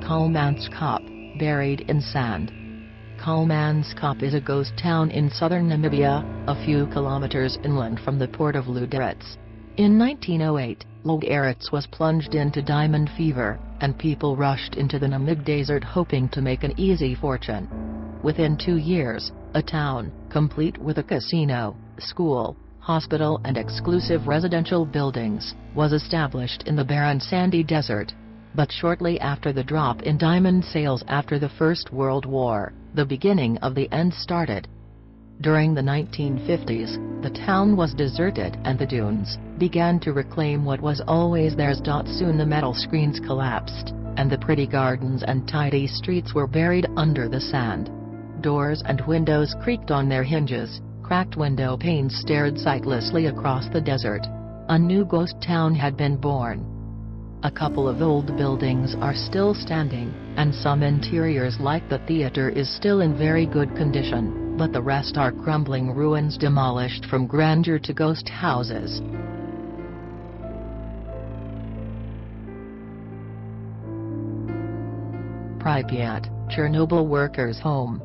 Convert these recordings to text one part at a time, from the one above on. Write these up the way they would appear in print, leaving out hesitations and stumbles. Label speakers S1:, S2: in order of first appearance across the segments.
S1: Kalmanskop, buried in sand. Kalmanskop is a ghost town in southern Namibia, a few kilometers inland from the port of Lüderitz. In 1908, Lüderitz was plunged into diamond fever, and people rushed into the Namib desert hoping to make an easy fortune. Within 2 years, a town, complete with a casino, school, hospital and exclusive residential buildings, was established in the barren sandy desert. But shortly after the drop in diamond sales after the First World War, the beginning of the end started. During the 1950s, the town was deserted and the dunes began to reclaim what was always theirs. Soon the metal screens collapsed, and the pretty gardens and tidy streets were buried under the sand. Doors and windows creaked on their hinges, cracked window panes stared sightlessly across the desert. A new ghost town had been born. A couple of old buildings are still standing, and some interiors like the theater is still in very good condition, but the rest are crumbling ruins demolished from grandeur to ghost houses. Pripyat, Chernobyl workers' home.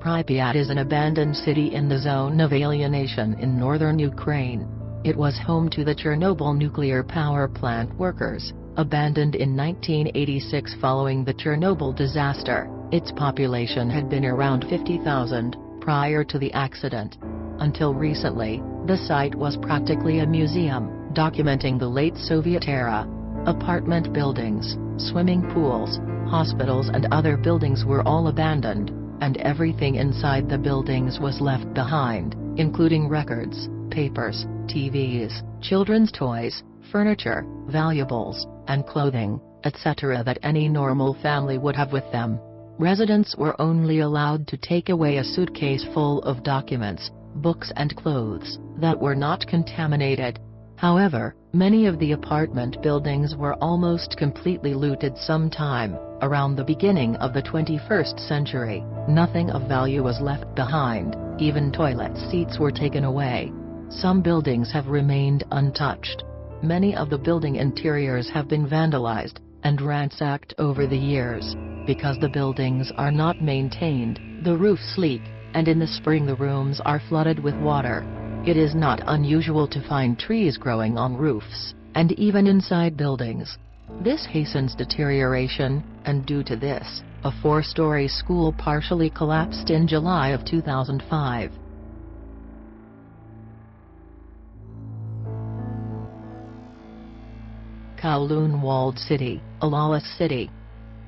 S1: Pripyat is an abandoned city in the zone of alienation in northern Ukraine. It was home to the Chernobyl nuclear power plant workers, abandoned in 1986 following the Chernobyl disaster. Its population had been around 50,000 prior to the accident. Until recently, the site was practically a museum, documenting the late Soviet era. Apartment buildings, swimming pools, hospitals and other buildings were all abandoned, and everything inside the buildings was left behind, including records, papers, TVs, children's toys, furniture, valuables, and clothing, etc. that any normal family would have with them. Residents were only allowed to take away a suitcase full of documents, books and clothes that were not contaminated. However, many of the apartment buildings were almost completely looted sometime around the beginning of the 21st century. Nothing of value was left behind, even toilet seats were taken away. Some buildings have remained untouched. Many of the building interiors have been vandalized and ransacked over the years. Because the buildings are not maintained, the roofs leak, and in the spring the rooms are flooded with water. It is not unusual to find trees growing on roofs, and even inside buildings. This hastens deterioration, and due to this, a 4-story school partially collapsed in July of 2005. Kowloon Walled City, a lawless city.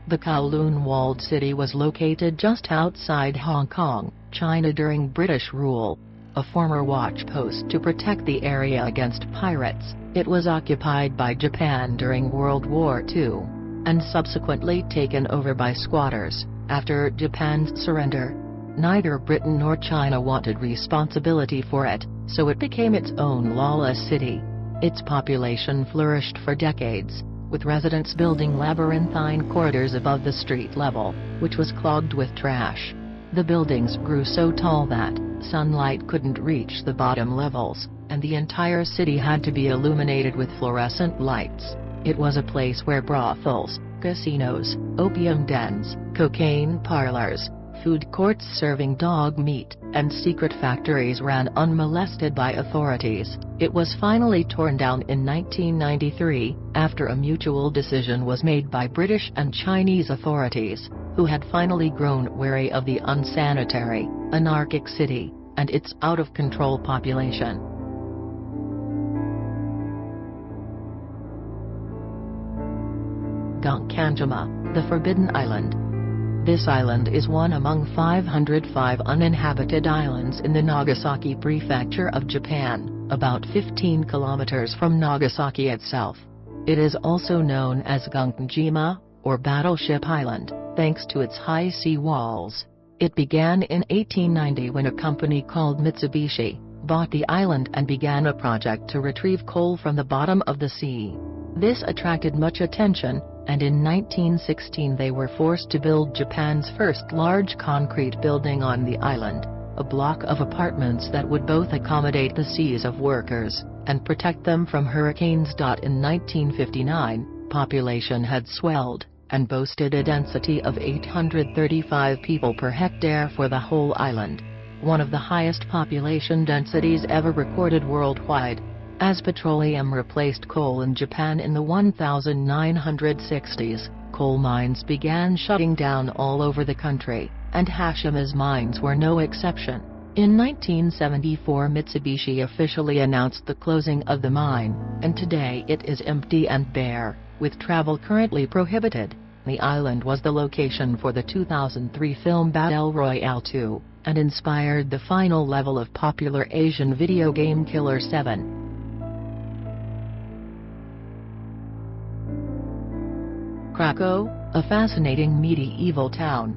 S1: The Kowloon Walled City was located just outside Hong Kong, China during British rule. A former watch post to protect the area against pirates, it was occupied by Japan during World War II, and subsequently taken over by squatters, after Japan's surrender. Neither Britain nor China wanted responsibility for it, so it became its own lawless city. Its population flourished for decades, with residents building labyrinthine corridors above the street level, which was clogged with trash. The buildings grew so tall that sunlight couldn't reach the bottom levels, and the entire city had to be illuminated with fluorescent lights. It was a place where brothels, casinos, opium dens, cocaine parlors, food courts serving dog meat, and secret factories ran unmolested by authorities. It was finally torn down in 1993, after a mutual decision was made by British and Chinese authorities, who had finally grown wary of the unsanitary, anarchic city, and its out-of-control population. Gunkanjima, the Forbidden Island. This island is one among 505 uninhabited islands in the Nagasaki Prefecture of Japan, about 15 kilometers from Nagasaki itself. It is also known as Gunkanjima, or Battleship Island, thanks to its high sea walls. It began in 1890 when a company called Mitsubishi bought the island and began a project to retrieve coal from the bottom of the sea. This attracted much attention, and in 1916 they were forced to build Japan's first large concrete building on the island, a block of apartments that would both accommodate the seas of workers and protect them from hurricanes. In 1959, population had swelled, and boasted a density of 835 people per hectare for the whole island, one of the highest population densities ever recorded worldwide. As petroleum replaced coal in Japan in the 1960s, coal mines began shutting down all over the country, and Hashima's mines were no exception. In 1974, Mitsubishi officially announced the closing of the mine, and today it is empty and bare, with travel currently prohibited. The island was the location for the 2003 film Battle Royale 2, and inspired the final level of popular Asian video game Killer 7. Krakow, a fascinating medieval town.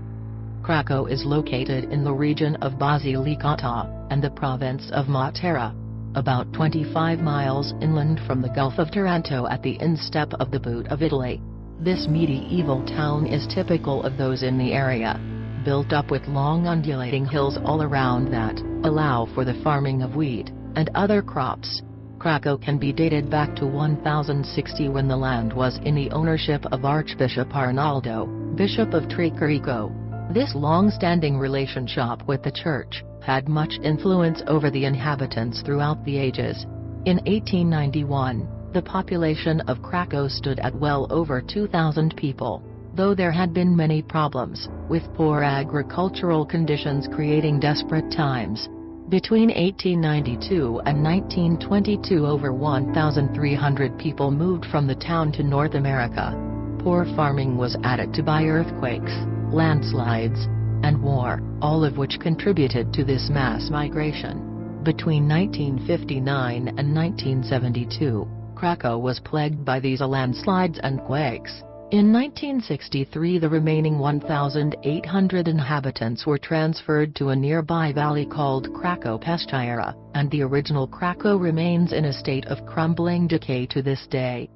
S1: Krakow is located in the region of Basilicata, and the province of Matera, about 25 miles inland from the Gulf of Taranto at the instep of the boot of Italy. This medieval town is typical of those in the area, built up with long undulating hills all around that allow for the farming of wheat and other crops. Krakow can be dated back to 1060 when the land was in the ownership of Archbishop Arnaldo, Bishop of Tricarico. This long-standing relationship with the church had much influence over the inhabitants throughout the ages. In 1891, the population of Krakow stood at well over 2,000 people, though there had been many problems, with poor agricultural conditions creating desperate times. Between 1892 and 1922, over 1,300 people moved from the town to North America. Poor farming was added to by earthquakes, landslides, and war, all of which contributed to this mass migration. Between 1959 and 1972, Krakow was plagued by these landslides and quakes. In 1963, the remaining 1,800 inhabitants were transferred to a nearby valley called Krakow-Pesztyra, and the original Krakow remains in a state of crumbling decay to this day.